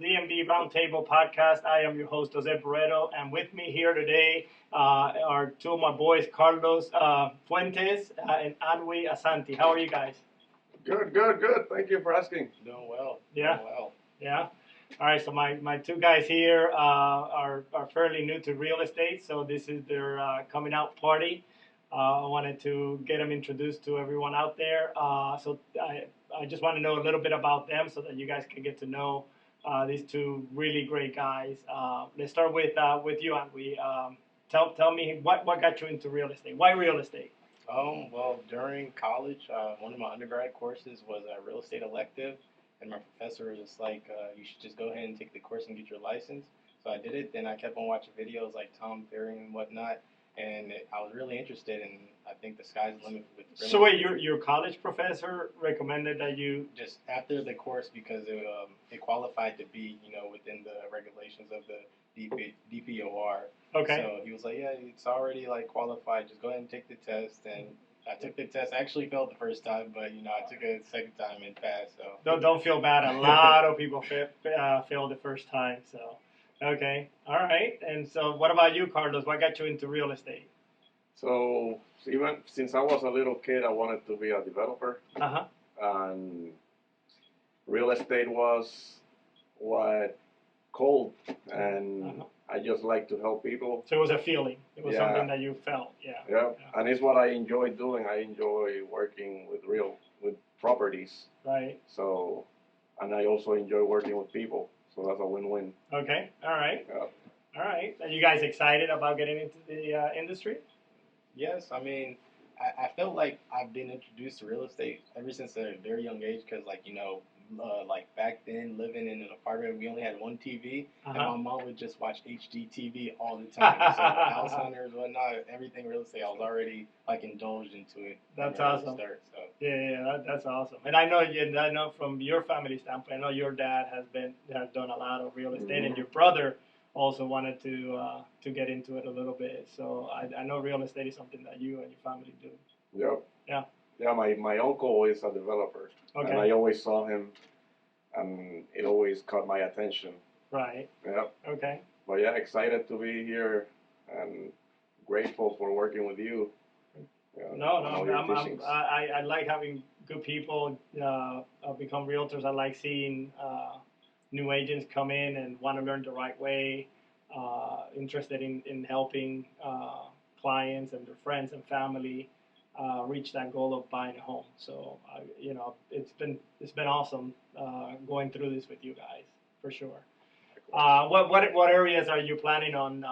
DMV Roundtable podcast. I am your host, Jose Barreto, and with me here today are two of my boys, Carlos Fuentes and Antwi Asante. How are you guys? Good, good, good. Thank you for asking. Doing well. Yeah. Doing well. Yeah. All right, so my two guys here are fairly new to real estate, so this is their coming out party. I wanted to get them introduced to everyone out there. So I just want to know a little bit about them so that you guys can get to know these two really great guys. Let's start with you, Antwi. Tell me what got you into real estate? Why real estate? Well, during college, one of my undergrad courses was a real estate elective, and my professor was just like, you should just go ahead and take the course and get your license. So I did it. Then I kept on watching videos like Tom Ferry and whatnot. And I was really interested, and I think the sky's the limit with real So wait, estate. your college professor recommended that you Just after the course because it qualified to be, within the regulations of the DPOR. okay? So he was like, yeah, it's already like qualified. Just go ahead and take the test. And I took the test. I actually failed the first time, but I took it the second time and passed. So Don't feel bad. A lot of people fail the first time. So, okay, all right. And so, what about you, Carlos? What got you into real estate? So even since I was a little kid, I wanted to be a developer, Uh huh. and real estate was what called, and Uh-huh. I just like to help people. So it was a feeling. It was Yeah. something that you felt. Yeah. Yeah, and it's what I enjoy doing. I enjoy working with properties. Right. So, and I also enjoy working with people. So that's a win-win. Okay. All right. Yeah. All right. Are you guys excited about getting into the industry? yes, I mean, I felt like I've been introduced to real estate ever since a very young age because, like back then, living in an apartment, we only had one TV, and Uh-huh. my mom would just watch HGTV all the time. So House Hunters, whatnot, everything real estate, I was already like indulged into it. That's from the awesome. Start, so. Yeah, that's awesome. And I know from your family standpoint, I know your dad has done a lot of real estate, and your brother also wanted to get into it a little bit. So I know real estate is something that you and your family do. Yep. Yeah. Yeah, my uncle is a developer, and Okay. I always saw him, and it always caught my attention. Right. Yeah. Okay. But yeah, excited to be here and grateful for working with you. Yeah, No, on all your teachings. I like having good people become realtors. I like seeing new agents come in and want to learn the right way, interested in helping clients and their friends and family reach that goal of buying a home. So, it's been awesome going through this with you guys, for sure. What areas are you planning on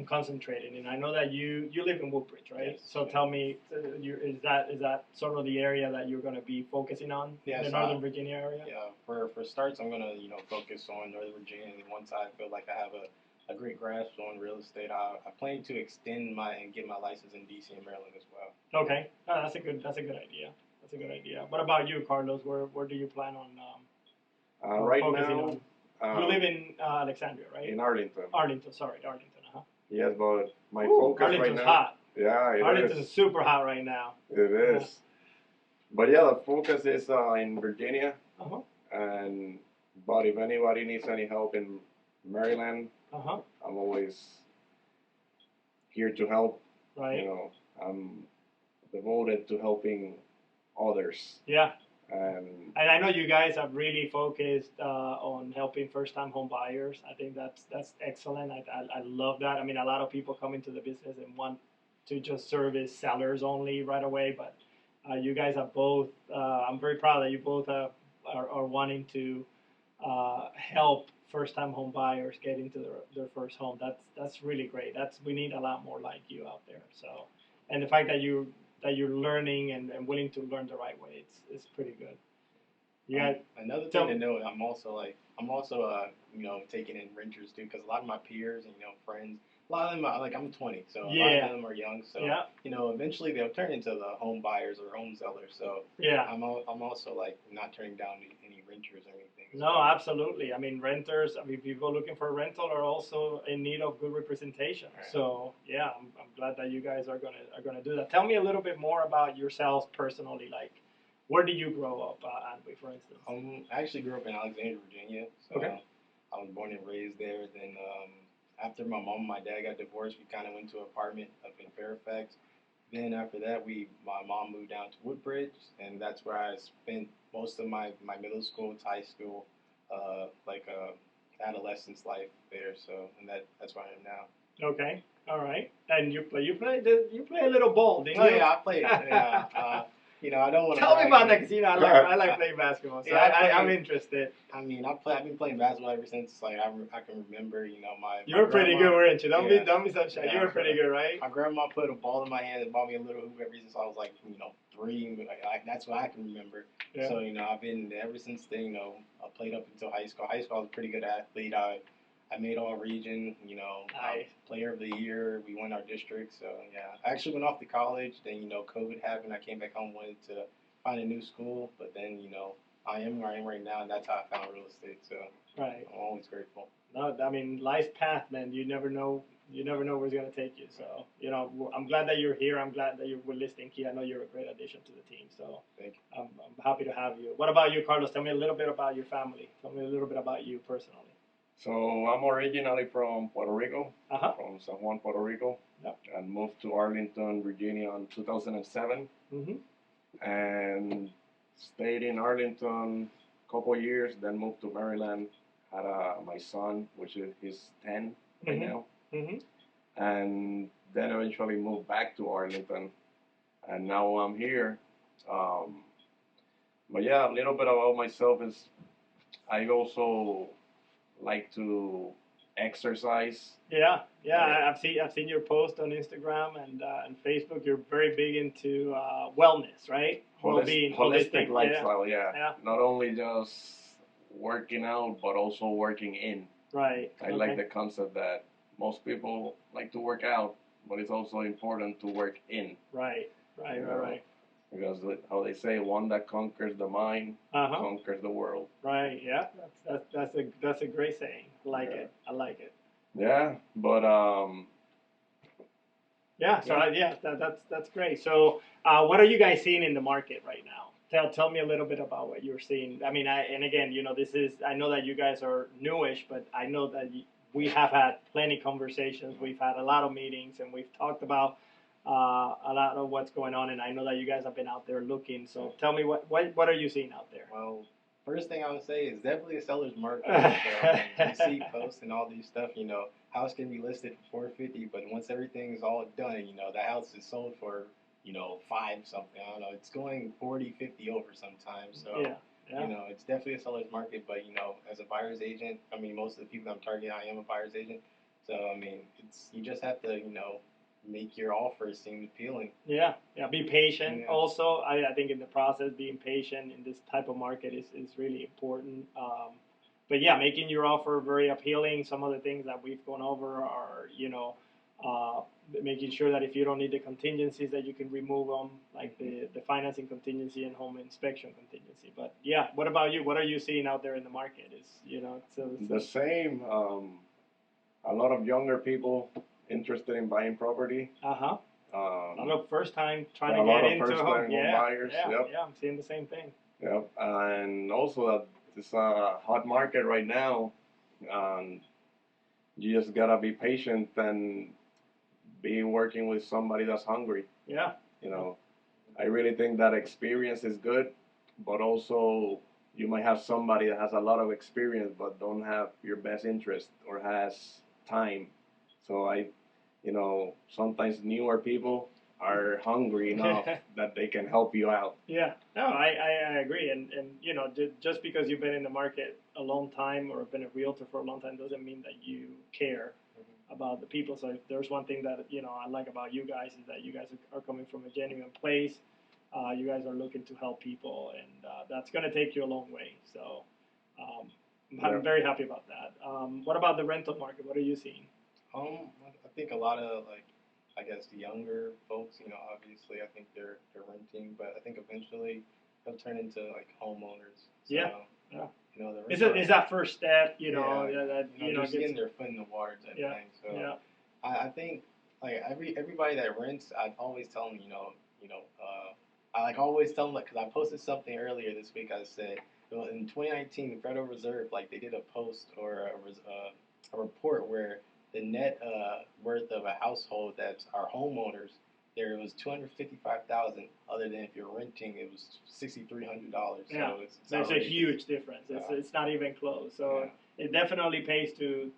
concentrating in? I know that you live in Woodbridge, right? Yes. So tell me, is that sort of the area that you're going to be focusing on? Yes, The Northern Virginia area? Yeah, for starts, I'm gonna focus on Northern Virginia. And once I feel like I have a great grasp on real estate, I plan to extend and get my license in DC and Maryland as well. Okay, that's a good idea. That's a good idea. What about you, Carlos? Where do you plan on Right focusing now, on? You live in Alexandria, right? in Arlington. Arlington, sorry, Arlington. Uh-huh. Yes, but my Ooh, focus right Arlington's now. hot. Yeah, it Arlington's is. super hot right now. It is. But yeah, the focus is in Virginia, Uh-huh. but if anybody needs any help in Maryland, Uh-huh. I'm always here to help. Right. I'm devoted to helping others. Yeah. And And I know you guys have really focused on helping first-time home buyers. I think that's excellent. I love that. I mean, a lot of people come into the business and want to just service sellers only right away, but you guys have both. I'm very proud that you both are wanting to help first-time home buyers get into their first home. That's really great. We need a lot more like you out there. So, and the fact that you're learning and willing to learn the right way, it's pretty good. Yeah. Another thing to note, I'm also taking in renters too, because a lot of my peers and friends, a lot of them are, I'm 20, so a lot of them are young. So eventually they'll turn into the home buyers or home sellers. So Yeah. I'm also not turning down any renters or anything. No, absolutely. I mean, renters. I mean, people looking for a rental are also in need of good representation. Right. So yeah, I'm glad that you guys are gonna do that. Tell me a little bit more about yourselves personally. Like, Where did you grow up, Antwi, for instance? I actually grew up in Alexandria, Virginia. So Okay. I was born and raised there. Then after my mom and my dad got divorced, we kind of went to an apartment up in Fairfax. Then after that, my mom moved down to Woodbridge, and that's where I spent most of my middle school to high school, adolescence life there. So and that's where I am now. Okay. All right. And you play a little ball, didn't Oh you? yeah, I played. Yeah, I don't want to. Tell me about that, because I like playing basketball, so Yeah, I'm interested. I've been playing basketball ever since I can remember. You were pretty good, weren't you? Don't Yeah. be so shy. Yeah. You were pretty good, right? My grandma put a ball in my hand and bought me a little hoop ever since I was like 3. That's what I can remember. Yeah. So I've been ever since then. I played up until high school. High school I was a pretty good athlete. I made all region. Nice. Player of the year. We won our district. So yeah, I actually went off to college. Then COVID happened. I came back home, wanted to find a new school, but then I am where I am right now, and that's how I found real estate. So Right. I'm always grateful. No, I mean, life's path, man. You never know. You never know where it's gonna take you. So I'm glad that you're here. I'm glad that you were listening, Key. I know you're a great addition to the team. So Thank you. I'm happy to have you. What about you, Carlos? Tell me a little bit about your family. Tell me a little bit about you personally. So I'm originally from Puerto Rico, Uh-huh. from San Juan, Puerto Rico, Yep. and moved to Arlington, Virginia in 2007, Mhm. and stayed in Arlington a couple of years, then moved to Maryland, had my son, which is he's 10 right Mhm. now, Mhm. and then eventually moved back to Arlington, and now I'm here. But yeah, a little bit about myself is I also like to exercise. Yeah. Yeah. I've seen your post on Instagram and Facebook. You're very big into wellness, right? Well-being, Holistic yeah. lifestyle, yeah. Yeah. Not only just working out, but also working in. Right. I like the concept that most people like to work out, but it's also important to work in. Right. Because how they say, one that conquers the mind Uh-huh. conquers the world. Right. Yeah. That's a great saying. I like Yeah. it. I like it. Yeah, but Yeah. So that's great. So what are you guys seeing in the market right now? Tell me a little bit about what you're seeing. I mean, and again, I know that you guys are newish, but I know that we have had plenty conversations. We've had a lot of meetings, and we've talked about a lot of what's going on. And I know that you guys have been out there looking. So tell me what are you seeing out there? Well, first thing I would say is definitely a seller's market. You see posts and all these stuff. House can be listed for $450, but once everything is all done, the house is sold for 5 something. I don't know. It's going 40, 50 over sometimes. So Yeah. it's definitely a seller's market. But as a buyer's agent, I mean, most of the people I'm targeting, I am a buyer's agent. So I mean, you just have to make your offers seem appealing. Yeah. Be patient. Yeah. Also, I think in the process, being patient in this type of market is really important. But yeah, making your offer very appealing. Some of the things that we've gone over are, making sure that if you don't need the contingencies, that you can remove them, like the financing contingency and home inspection contingency. But yeah, what about you? What are you seeing out there in the market? the same. A lot of younger people interested in buying property. A lot of first time trying a to lot get of into first-time home. home buyers, Yeah, yep. yeah, I'm seeing the same thing. Yep, and also that it's a hot market right now. You just gotta be patient and be working with somebody that's hungry. Yeah. I really think that experience is good, but also you might have somebody that has a lot of experience but don't have your best interest or has time. So sometimes newer people are hungry enough that they can help you out. Yeah, no, I agree, and just because you've been in the market a long time or been a realtor for a long time doesn't mean that you care about the people. So if there's one thing that I like about you guys is that you guys are coming from a genuine place. You guys are looking to help people, and that's going to take you a long way. So I'm very happy about that. What about the rental market? What are you seeing? I think a lot of I guess the younger folks, obviously I think they're renting, but I think eventually they'll turn into homeowners. So, Yeah. Is that first step, just getting their foot in the water type thing. So yeah. I think everybody that rents, I always tell them, I like always tell them, like, because I posted something earlier this week. I said, well, in 2019, the Federal Reserve, like, they did a post or a report where the net worth of a household that's our homeowners, there was $255,000. Other than if you're renting, it was $6,300. Yeah, So it's there's a outrageous. huge difference. It's not even close. So it definitely pays to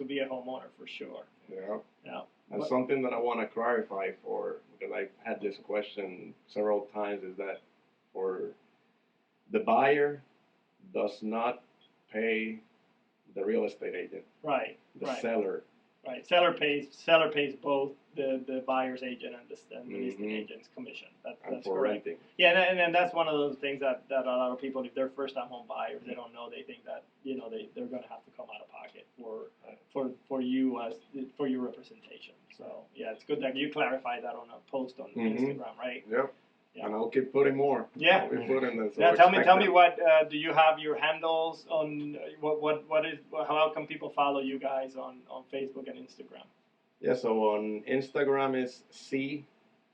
be a homeowner for sure. Yeah. Yeah. And But- something that I want to clarify because I've had this question several times, is that for the buyer does not pay the real estate agent. Right. The right. seller. Right. Seller pays both the buyer's agent and the listing Mhm. agent's commission. And That's for correct. renting. Yeah, and then that's one of those things that a lot of people, if they're first time home buyers, they don't know. They think that they're going to have to come out of pocket for you for your representation. So yeah, it's good that you clarify that on a post on Mhm. Instagram, right? Yep. Yeah. And I'll keep putting more. Yeah. I'll be putting them. So Yeah, tell me expect them. what do you have your handles on how can people follow you guys on Facebook and Instagram? Yeah, so on Instagram is C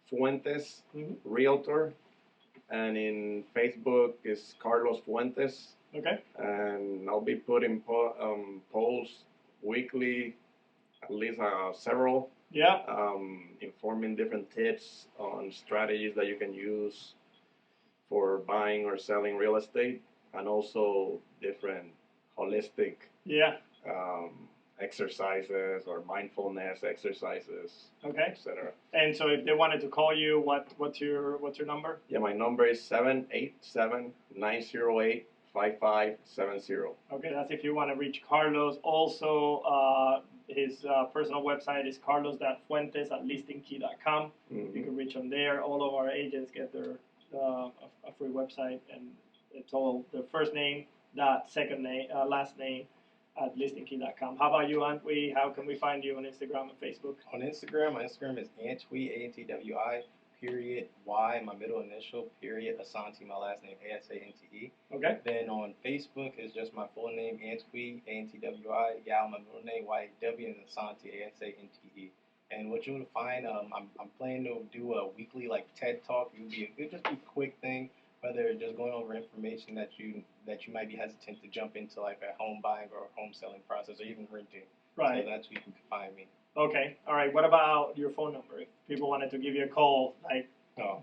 Fuentes Mhm. Realtor, and in Facebook is Carlos Fuentes, Okay. and I'll be putting polls weekly, at least several, Yeah. informing different tips on strategies that you can use for buying or selling real estate, and also different holistic Yeah. exercises or mindfulness exercises, Okay. etc. And so if they wanted to call you, what's your number? Yeah, my number is 787-908-5570. Okay, that's if you want to reach Carlos. Also, his personal website is carlos.fuentes@listingkey.com. You can reach him there. All of our agents get their a free website, and it's all their first name, second name, last name at listingkey.com. How about you, Antwi? How can we find you on Instagram and Facebook? On Instagram, my Instagram is Antwi, ANTWI, period, Y, my middle initial, period, Asante, my last name, ASANTE. Okay. Then on Facebook is just my full name, Antwi, ANTWI, Yao, my middle name, YW, and Asante, ASANTE. And what you'll find, I'm planning to do a weekly like TED Talk. It'll just be a quick thing, whether just going over information that you might be hesitant to jump into, like a home buying or home selling process, or even renting. Right. So that's where you can find me. Okay. All right. What about your phone number? If people wanted to give you a call, like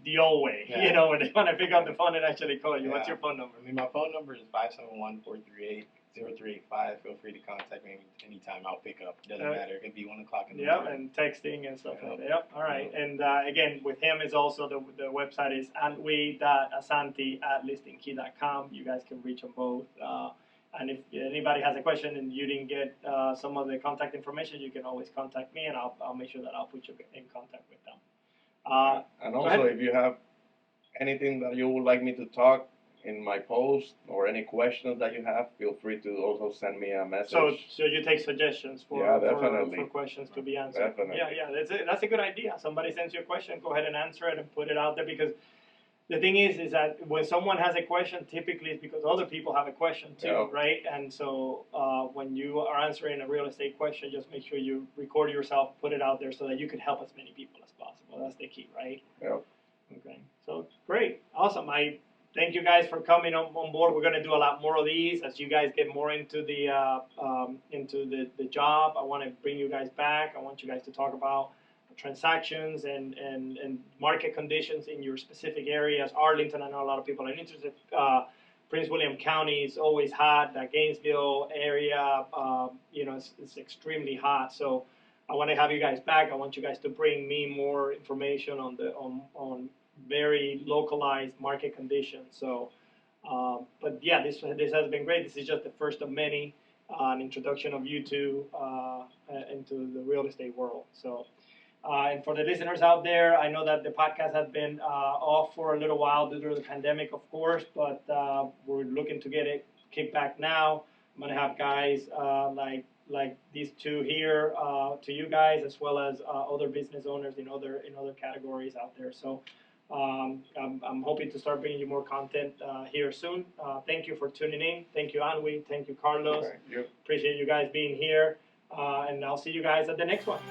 the old way, Yeah. when they want to pick up the phone and actually call you, what's Yeah. your phone number? I mean, my phone number is 571-438-0385. Feel free to contact me anytime. I'll pick up. Doesn't matter. It could be 1 o'clock in the Yeah, morning. and texting and stuff Yeah. like that. Yep. All right. And again, with him is also the website is antwi.asante@listingkey.com. You guys can reach them both. And if anybody has a question and you didn't get some of the contact information, you can always contact me, and I'll make sure that I'll put you in contact with them. And go also, ahead. if you have anything that you would like me to talk in my post or any questions that you have, feel free to also send me a message. So you take suggestions for definitely. for questions to be answered. Definitely. Yeah, that's a good idea. Somebody sends you a question, go ahead and answer it and put it out there, because the thing is that when someone has a question, typically it's because other people have a question too, Yeah. right? And so when you are answering a real estate question, just make sure you record yourself, put it out there so that you can help as many people as possible. That's the key, right? Yeah. Okay. So great, awesome. I thank you guys for coming on board. We're going to do a lot more of these as you guys get more into the job. I want to bring you guys back. I want you guys to talk about transactions and market conditions in your specific areas. Arlington, I know a lot of people are interested. Prince William County is always hot. The Gainesville area, it's extremely hot. So I want to have you guys back. I want you guys to bring me more information on very localized market conditions. So, but yeah, this has been great. This is just the first of many, an introduction of you two into the real estate world. So, and for the listeners out there, I know that the podcast has been off for a little while due to the pandemic, of course, but we're looking to get it kicked back now. I'm gonna have guys like these two here to you guys, as well as other business owners in other categories out there. So. I'm hoping to start bringing you more content here soon. Thank you for tuning in. Thank you, Antwi. Thank you, Carlos. Thank you. Appreciate you guys being here. And I'll see you guys at the next one.